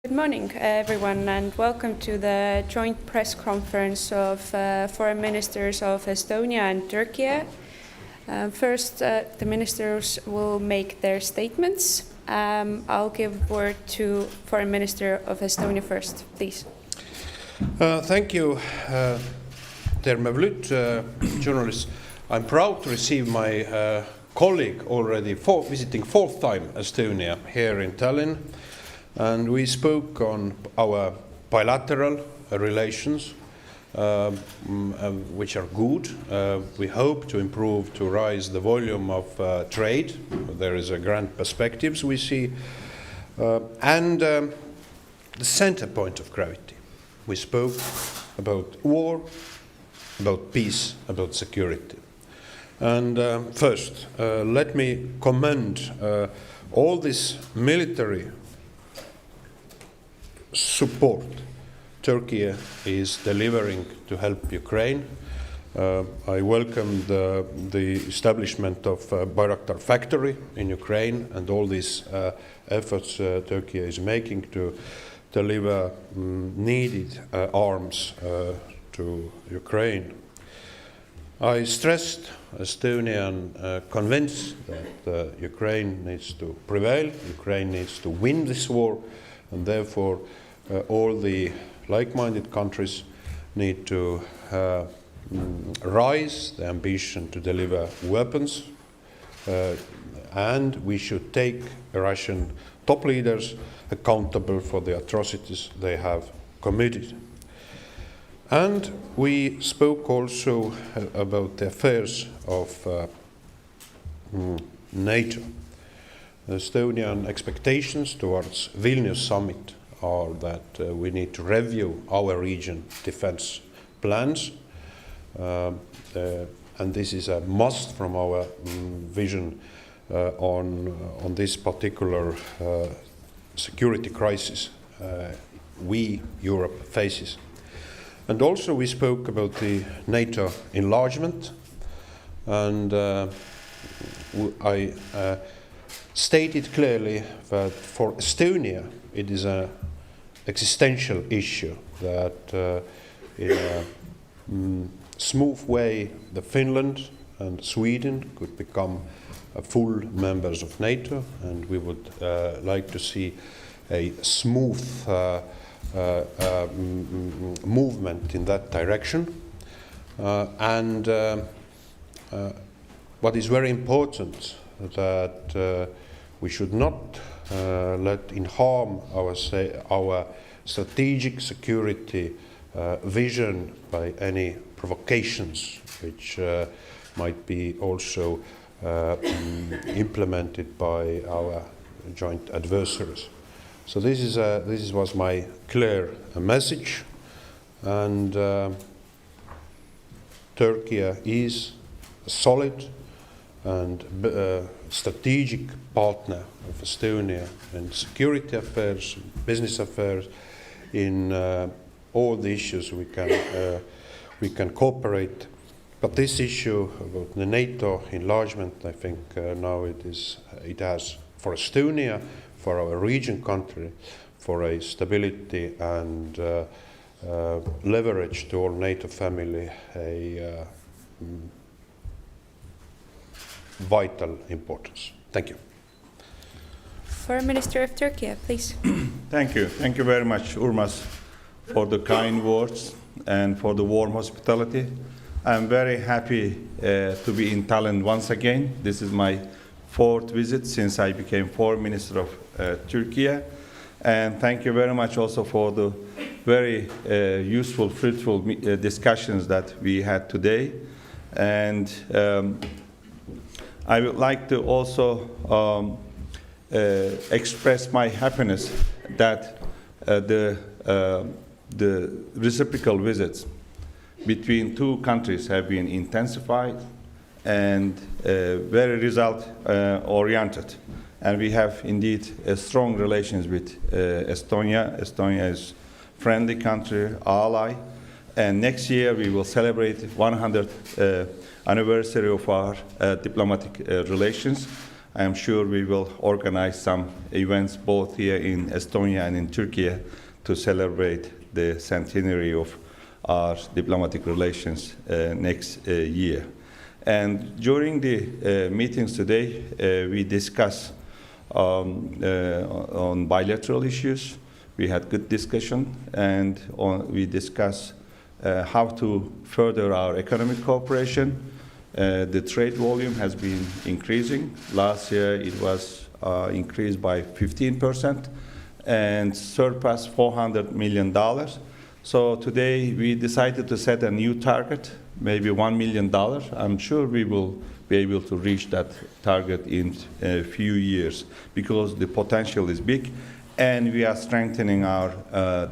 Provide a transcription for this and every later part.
Good morning, everyone, and welcome to the joint press conference of foreign ministers of Estonia and Turkey. First, the ministers will make their statements. I'll give word to Foreign Minister of Estonia first, please. Thank you, dear Mevlüt, journalists. I'm proud to receive my colleague already visiting fourth time Estonia here in Tallinn. And we spoke on our bilateral relations, which are good. We hope to improve, to raise the volume of trade. There is a grand perspectives we see. And the center point of gravity. We spoke about war, about peace, about security. And first, let me commend all this military support Turkey is delivering to help Ukraine. I welcome the establishment of Bayraktar factory in Ukraine and all these efforts Turkey is making to deliver needed arms to Ukraine. I stressed Estonia and convinced that Ukraine needs to prevail, Ukraine needs to win this war, and therefore all the like-minded countries need to rise the ambition to deliver weapons, and we should take Russian top leaders accountable for the atrocities they have committed. And we spoke also about the affairs of NATO. Estonian expectations towards Vilnius summit are that we need to review our region defense plans, and this is a must from our vision on this particular security crisis Europe faces. And also we spoke about the NATO enlargement, and I stated clearly that for Estonia it is an existential issue that in a smooth way the Finland and Sweden could become full members of NATO, and we would like to see a smooth movement in that direction. And what is very important that we should not let in harm our strategic security vision by any provocations which might be also implemented by our joint adversaries. So this was my clear message, and Turkey is a solid and strategic partner of Estonia in security affairs, business affairs, in all the issues we can cooperate. But this issue about the NATO enlargement, I think now it has for Estonia, for our region country, for a stability and leverage to all NATO family, a vital importance. Thank you. Foreign Minister of Turkey, please. Thank you. Thank you very much, Urmas, for the kind words and for the warm hospitality. I'm very happy to be in Tallinn once again. This is my fourth visit since I became Foreign Minister of Turkey. And thank you very much also for the very useful, fruitful discussions that we had today. And I would like to also express my happiness that the reciprocal visits between two countries have been intensified and very result oriented. And we have indeed strong relations with Estonia. Estonia is a friendly country, ally. And next year we will celebrate 100th anniversary of our diplomatic relations. I am sure we will organize some events both here in Estonia and in Turkey to celebrate the centenary of our diplomatic relations next year. And during the meetings today, we discuss on bilateral issues. We had good discussion, and we discuss how to further our economic cooperation. The trade volume has been increasing. Last year it was increased by 15% and surpassed $400 million. So today we decided to set a new target, maybe $1 million. I'm sure we will be able to reach that target in a few years because the potential is big, and we are strengthening our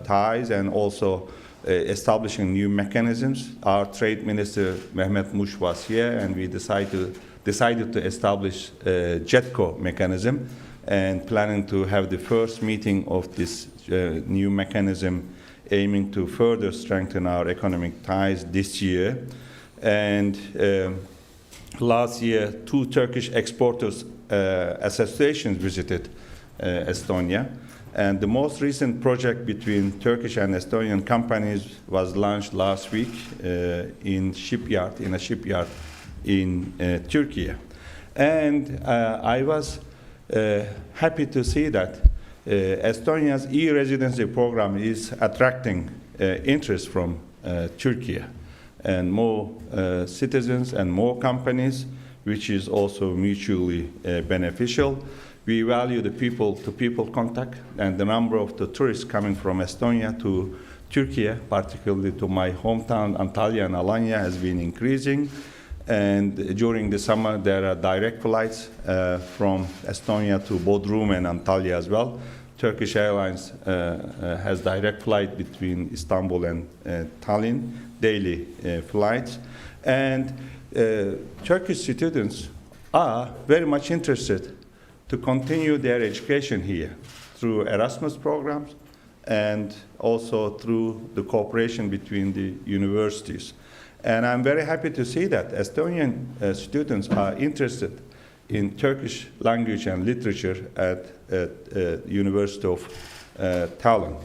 ties and also establishing new mechanisms. Our trade minister, Mevlüt Muş, was here, and we decided to establish a JETCO mechanism and planning to have the first meeting of this new mechanism aiming to further strengthen our economic ties this year. And last year, 2 Turkish exporters associations visited Estonia. And the most recent project between Turkish and Estonian companies was launched last week in a shipyard in Turkey. And I was happy to see that Estonia's e-residency program is attracting interest from Turkey, and more citizens and more companies, which is also mutually beneficial. We value the people-to-people contact, and the number of the tourists coming from Estonia to Turkey, particularly to my hometown Antalya and Alanya, has been increasing. And during the summer, there are direct flights from Estonia to Bodrum and Antalya as well. Turkish Airlines has direct flight between Istanbul and Tallinn, daily flights. And Turkish students are very much interested to continue their education here through Erasmus programs and also through the cooperation between the universities. And I'm very happy to see that Estonian students are interested in Turkish language and literature at University of Tallinn.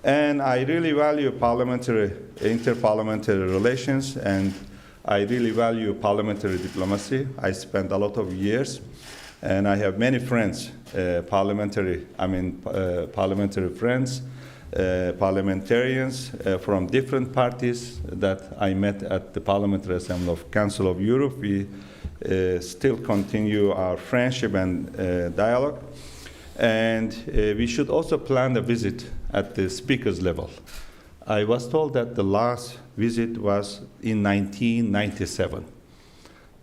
And I really value interparliamentary relations, and I really value parliamentary diplomacy. I spent a lot of years, and I have many friends, parliamentary friends, parliamentarians from different parties that I met at the Parliamentary Assembly of Council of Europe. We still continue our friendship and dialogue. And we should also plan a visit at the speakers level. I was told that the last visit was in 1997.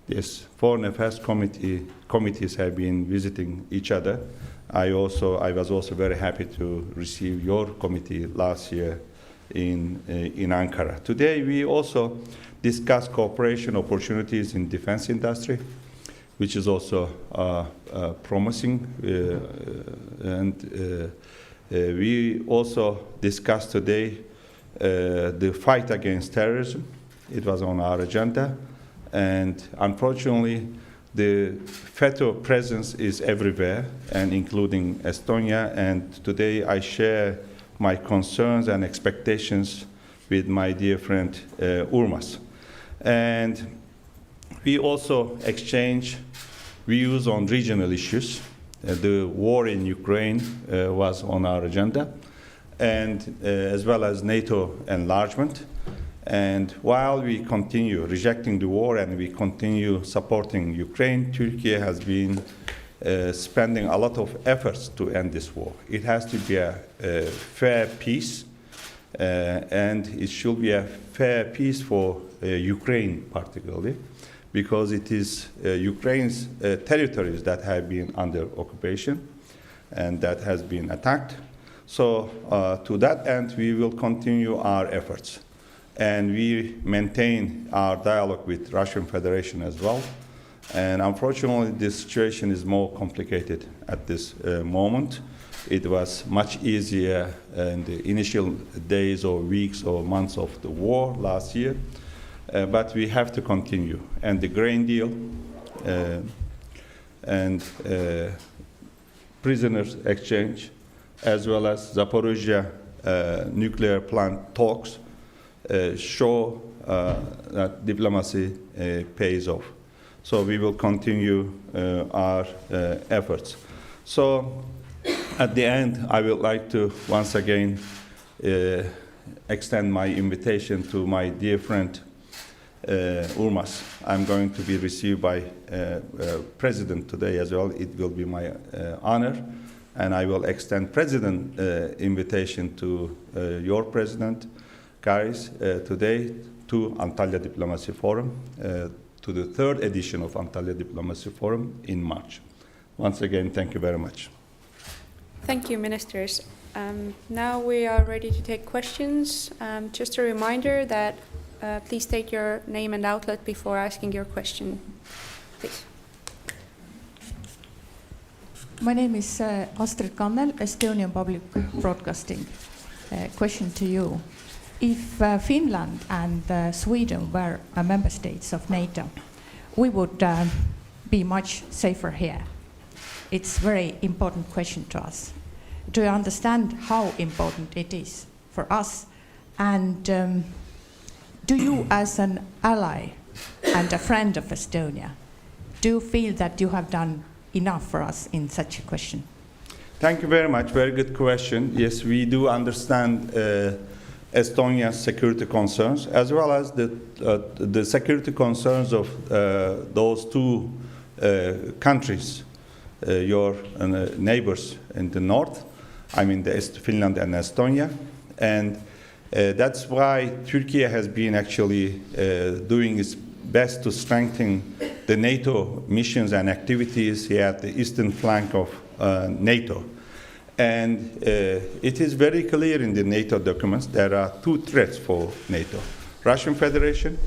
Yes, Foreign Affairs committees have been visiting each other. I was also very happy to receive your committee last year in Ankara. Today we also discuss cooperation opportunities in defense industry, which is also promising. We also discussed today the fight against terrorism. It was on our agenda. And unfortunately, the FETÖ presence is everywhere, and including Estonia. And today I share my concerns and expectations with my dear friend Urmas. And we also exchange views on regional issues. The war in Ukraine was on our agenda, and as well as NATO enlargement. And while we continue rejecting the war and we continue supporting Ukraine, Turkey has been spending a lot of efforts to end this war. It has to be a fair peace, and it should be a fair peace for Ukraine particularly, because it is Ukraine's territories that have been under occupation and that has been attacked. So to that end, we will continue our efforts. And we maintain our dialogue with Russian Federation as well. And unfortunately, this situation is more complicated at this moment. It was much easier in the initial days or weeks or months of the war last year. But we have to continue. And the grain deal and prisoners exchange, as well as Zaporizhzhia nuclear plant talks, show that diplomacy pays off. So we will continue our efforts. So at the end, I would like to once again extend my invitation to my dear friend Urmas. I'm going to be received by President today as well. It will be my honor. And I will extend President invitation to your President, Karis, today to Antalya Diplomacy Forum, to the third edition of Antalya Diplomacy Forum in March. Once again, thank you very much. Thank you, ministers. Now we are ready to take questions. Just a reminder that please state your name and outlet before asking your question. Please. My name is Astrid Kannel, Estonian Public Broadcasting. Question to you. If Finland and Sweden were member states of NATO, we would be much safer here. It's a very important question to us. Do you understand how important it is for us? And do you, as an ally and a friend of Estonia, do you feel that you have done enough for us in such a question? Thank you very much. Very good question. Yes, we do understand Estonia's security concerns, as well as the security concerns of those two countries, your neighbors in the north, I mean Finland and Estonia. And that's why Turkey has been actually doing its best to strengthen the NATO missions and activities here at the eastern flank of NATO. And it is very clear in the NATO documents there are two threats for NATO: Russian Federation,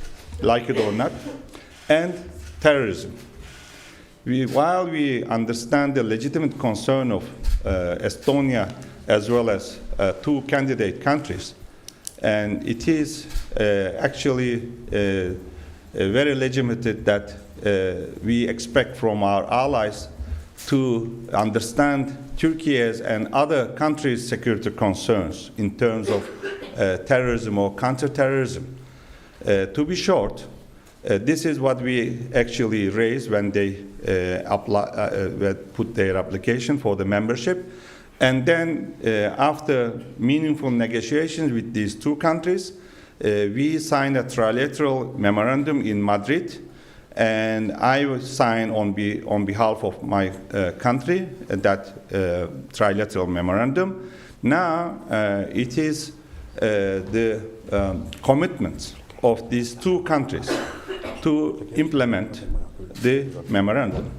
like it or not, and terrorism. While we understand the legitimate concern of Estonia as well as two candidate countries, and it is actually very legitimate that we expect from our allies to understand Turkey's and other countries' security concerns in terms of terrorism or counterterrorism. To be short, this is what we actually raised when they put their application for the membership. And then after meaningful negotiations with these two countries, we signed a trilateral memorandum in Madrid, and I signed on behalf of my country that trilateral memorandum. Now it is the commitment of these two countries to implement the memorandum.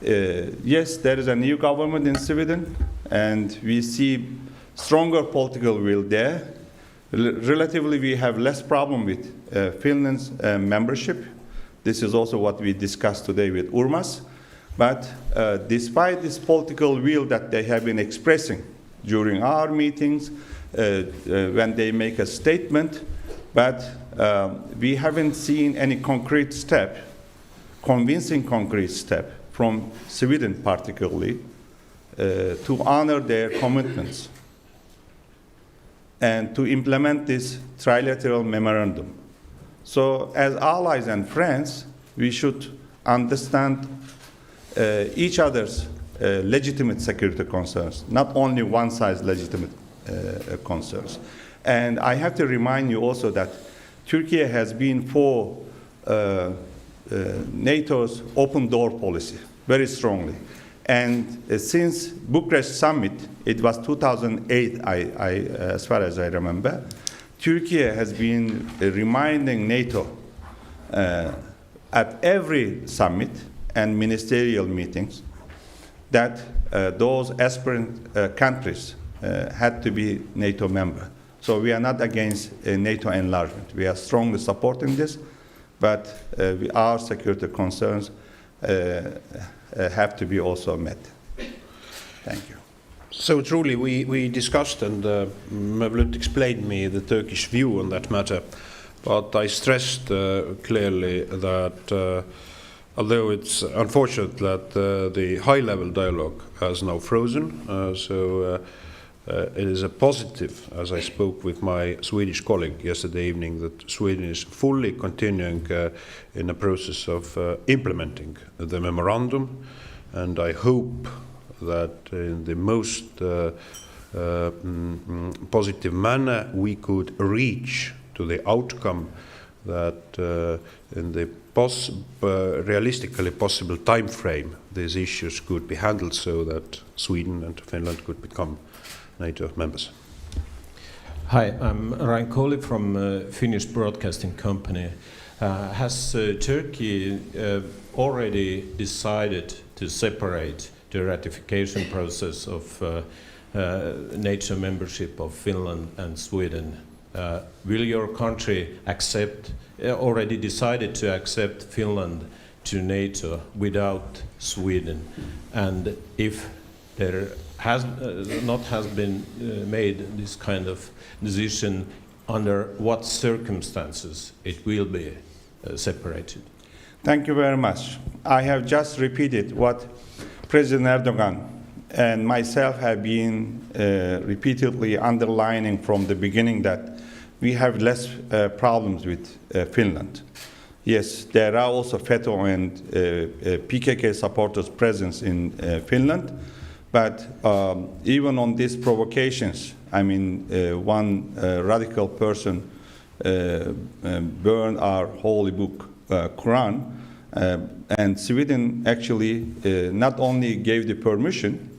Yes, there is a new government in Sweden, and we see stronger political will there. Relatively, we have less problem with Finland's membership. This is also what we discussed today with Urmas. But despite this political will that they have been expressing during our meetings, when they make a statement, but we haven't seen any concrete step, convincing concrete step from Sweden particularly, to honor their commitments and to implement this trilateral memorandum. So as allies and friends, we should understand each other's legitimate security concerns, not only one side's legitimate concerns. And I have to remind you also that Turkey has been for NATO's open door policy very strongly. And since Bucharest summit, it was 2008, as far as I remember, Turkey has been reminding NATO at every summit and ministerial meetings that those aspirant countries had to be NATO member. So we are not against NATO enlargement. We are strongly supporting this, but our security concerns have to be also met. Thank you. So truly, we discussed, and Mevlüt explained me the Turkish view on that matter, but I stressed clearly that Although it's unfortunate that the high-level dialogue has now frozen, it is a positive, as I spoke with my Swedish colleague yesterday evening, that Sweden is fully continuing in the process of implementing the memorandum, and I hope that in the most positive manner we could reach to the outcome that in the realistically possible time frame these issues could be handled so that Sweden and Finland could become NATO members. Hi, I'm Reinsalu from Finnish Broadcasting Company. Has Turkey already decided to separate the ratification process of NATO membership of Finland and Sweden? Will your country already decided to accept Finland to NATO without Sweden? And if there has been made this kind of decision, under what circumstances it will be separated? Thank you very much. I have just repeated what President Erdogan and myself have been repeatedly underlining from the beginning, that we have less problems with Finland. Yes, there are also FETÖ and PKK supporters present in Finland, but even on these provocations, I mean, one radical person burned our holy book, Quran, and Sweden actually not only gave the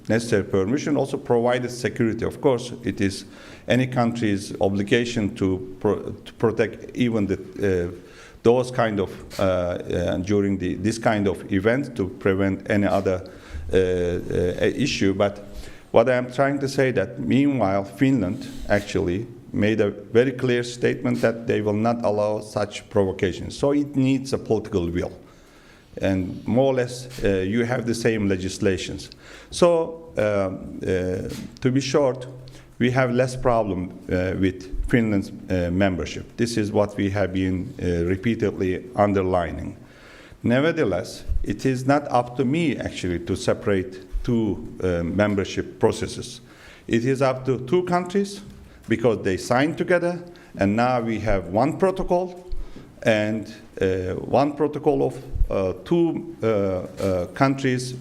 necessary permission, also provided security. Of course, it is any country's obligation to protect even those kind of during this kind of event, to prevent any other issue. But what I am trying to say, that meanwhile Finland actually made a very clear statement that they will not allow such provocations. So it needs a political will, and more or less you have the same legislations. So to be short, we have less problem with Finland's membership. This is what we have been repeatedly underlining. Nevertheless, it is not up to me actually to separate two membership processes. It is up to two countries, because they signed together, and now we have one protocol, and one protocol of two countries'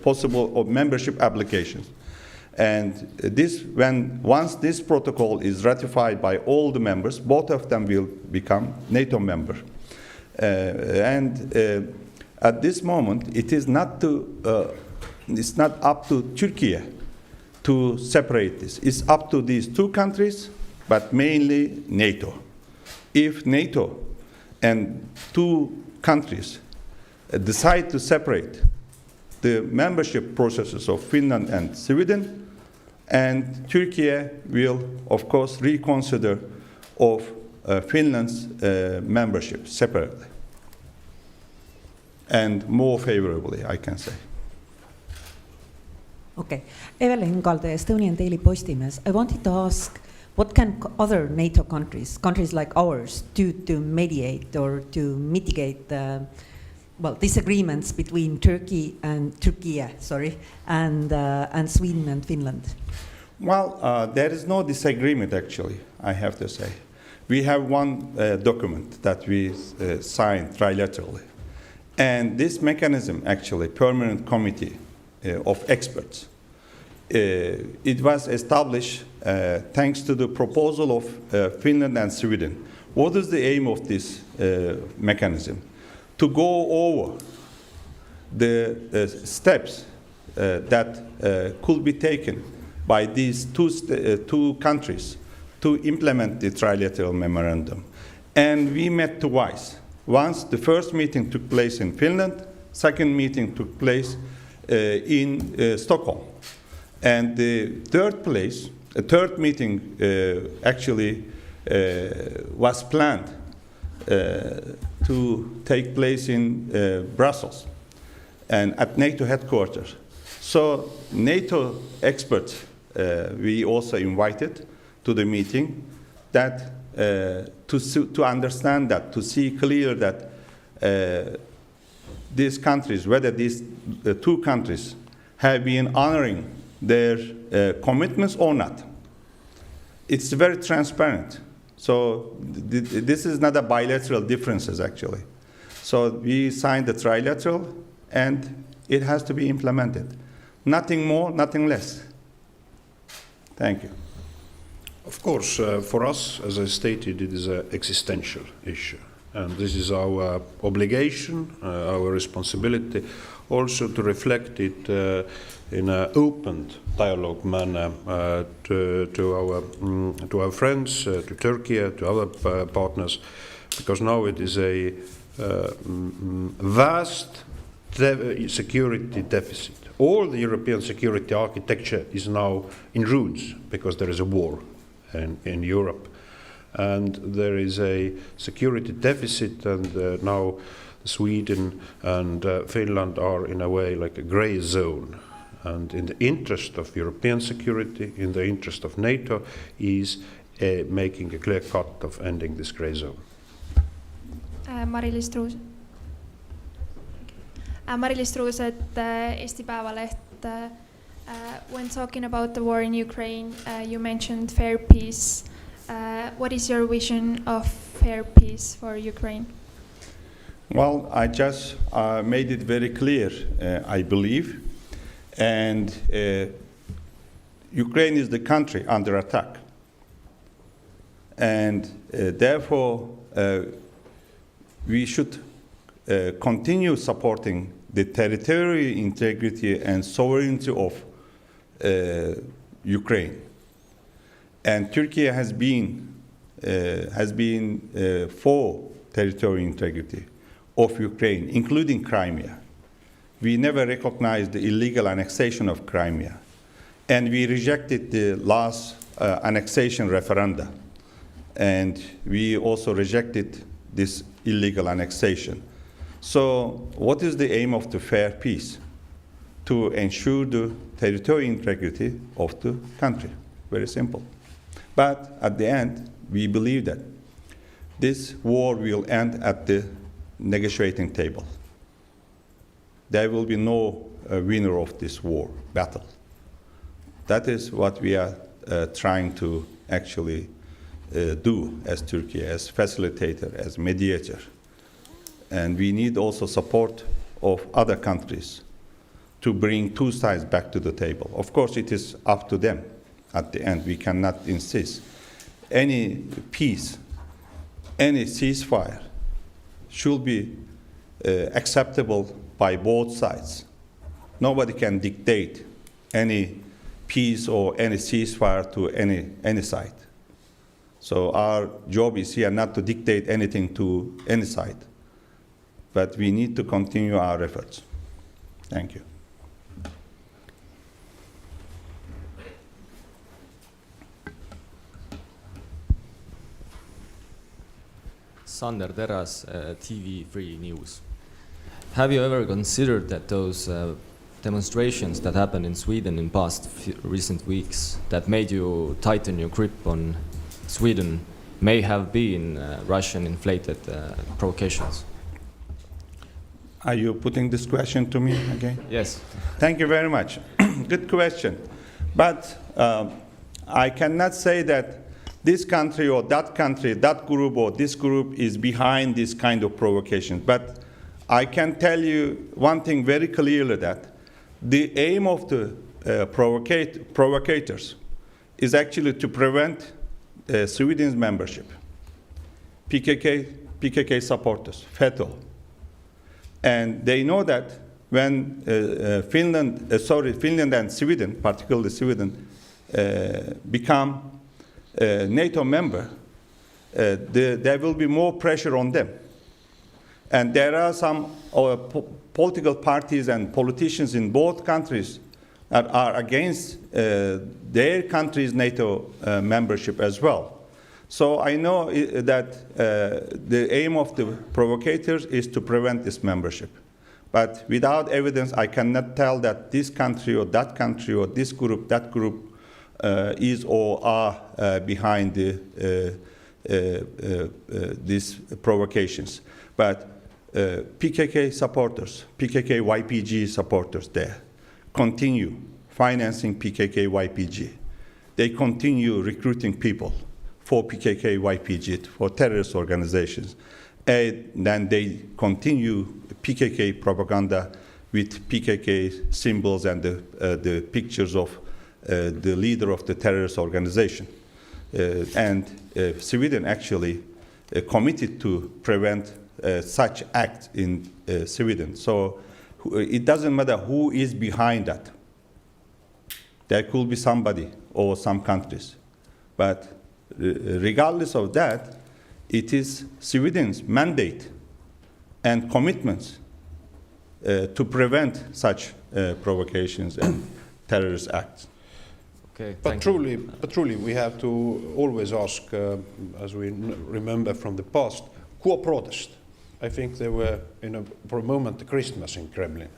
possible membership applications. And once this protocol is ratified by all the members, both of them will become NATO member. At this moment, it's not up to Turkey to separate this. It's up to these two countries, but mainly NATO. If NATO and two countries decide to separate the membership processes of Finland and Sweden, and Turkey will, of course, reconsider of Finland's membership separately, and more favorably, I can say. Okay. Evelyn Kalde, Estonian Daily Postimees. I wanted to ask, what can other NATO countries like ours, do to mediate or to mitigate the disagreements between Turkey and Sweden and Finland? Well, there is no disagreement, actually, I have to say. We have one document that we signed trilaterally. And this mechanism, actually, permanent committee of experts, it was established thanks to the proposal of Finland and Sweden. What is the aim of this mechanism? To go over the steps that could be taken by these two countries to implement the trilateral memorandum. And we met twice. Once, the first meeting took place in Finland, second meeting took place in Stockholm. And the third meeting actually was planned to take place in Brussels and at NATO headquarters. So NATO experts we also invited to the meeting, that to understand that, to see clear that these countries, whether these two countries have been honoring their commitments or not. It's very transparent. So this is not a bilateral differences, actually. So we signed the trilateral, and it has to be implemented. Nothing more, nothing less. Thank you. Of course, for us, as I stated, it is an existential issue. And this is our obligation, our responsibility, also to reflect it in an open dialogue manner to our friends, to Turkey, to other partners, because now it is a vast security deficit. All the European security architecture is now in ruins because there is a war in Europe. And there is a security deficit, and now Sweden and Finland are in a way like a grey zone. And in the interest of European security, in the interest of NATO, is making a clear cut of ending this grey zone. Mari-Liis Truus. Mari-Liis Truus, et Eesti Päevaleht. When talking about the war in Ukraine, you mentioned fair peace. What is your vision of fair peace for Ukraine? Well, I just made it very clear, I believe. And Ukraine is the country under attack. And therefore, we should continue supporting the territorial integrity and sovereignty of Ukraine. And Turkey has been for territorial integrity of Ukraine, including Crimea. We never recognized the illegal annexation of Crimea, and we rejected the last annexation referenda, and we also rejected this illegal annexation. So what is the aim of the fair peace? To ensure the territorial integrity of the country. Very simple. But at the end, we believe that this war will end at the negotiating table. There will be no winner of this war battle. That is what we are trying to actually do as Turkey, as facilitator, as mediator. And we need also support of other countries to bring two sides back to the table. Of course, it is up to them. At the end, we cannot insist. Any peace, any ceasefire should be acceptable by both sides. Nobody can dictate any peace or any ceasefire to any side. So our job is here not to dictate anything to any side, but we need to continue our efforts. Thank you. Sander Teras, TV3 News. Have you ever considered that those demonstrations that happened in Sweden in past recent weeks that made you tighten your grip on Sweden may have been Russian inflated provocations? Are you putting this question to me again? Yes. Thank you very much. Good question. But I cannot say that this country or that country, that group or this group is behind this kind of provocation. But I can tell you one thing very clearly, that the aim of the provocators is actually to prevent Sweden's membership. PKK supporters, FETÖ. And they know that when Finland and Sweden, particularly Sweden, become a NATO member, there will be more pressure on them. And there are some political parties and politicians in both countries that are against their country's NATO membership as well. So I know that the aim of the provocators is to prevent this membership. But without evidence, I cannot tell that this country or that country or this group, that group is or are behind these provocations. But PKK supporters, PKK YPG supporters there continue financing PKK YPG. They continue recruiting people for PKK YPG, for terrorist organizations. And then they continue PKK propaganda with PKK symbols and the pictures of the leader of the terrorist organization. And Sweden actually committed to prevent such acts in Sweden. So it doesn't matter who is behind that. There could be somebody or some countries. But regardless of that, it is Sweden's mandate and commitments to prevent such provocations and terrorist acts. Okay, But truly, we have to always ask, as we remember from the past, quo prodest? I think there were, for a moment, Christmas in Kremlin.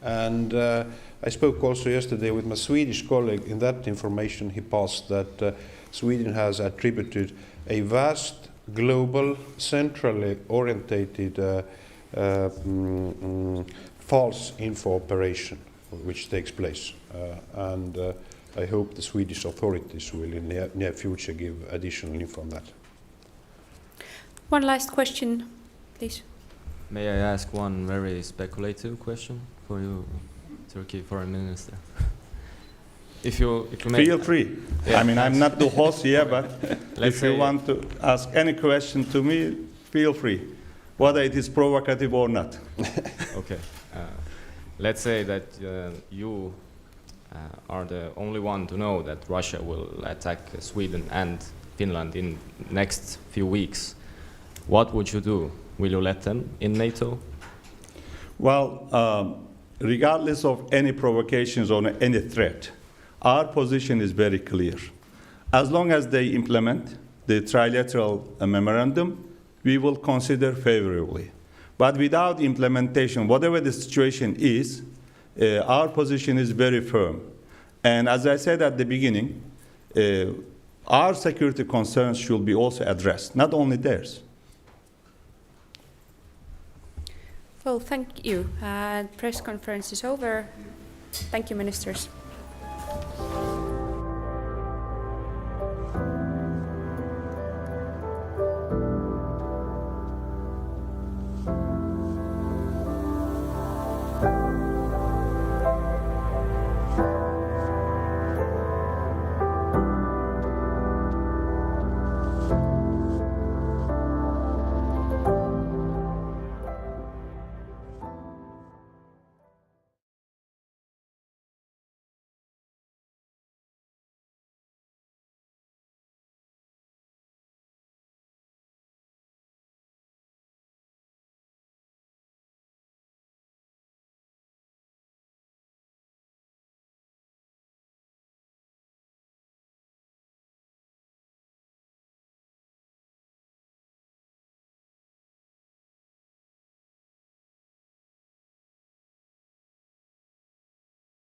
And I spoke also yesterday with my Swedish colleague. In that information he passed that Sweden has attributed a vast, global, centrally orientated false info operation which takes place. And I hope the Swedish authorities will in the near future give additional info on that. One last question, please. May I ask one very speculative question for you, Turkey Foreign Minister? If you may. Feel free. Yeah, I mean, I'm not the host here, but if you say- want to ask any question to me, feel free, whether it is provocative or not. Okay. Let's say that you are the only one to know that Russia will attack Sweden and Finland in next few weeks. What would you do? Will you let them in NATO? Well, regardless of any provocations or any threat, our position is very clear. As long as they implement the trilateral memorandum, we will consider favorably. But without implementation, whatever the situation is, our position is very firm. And as I said at the beginning, our security concerns should be also addressed, not only theirs. Well, thank you. Press conference is over. Thank you, ministers.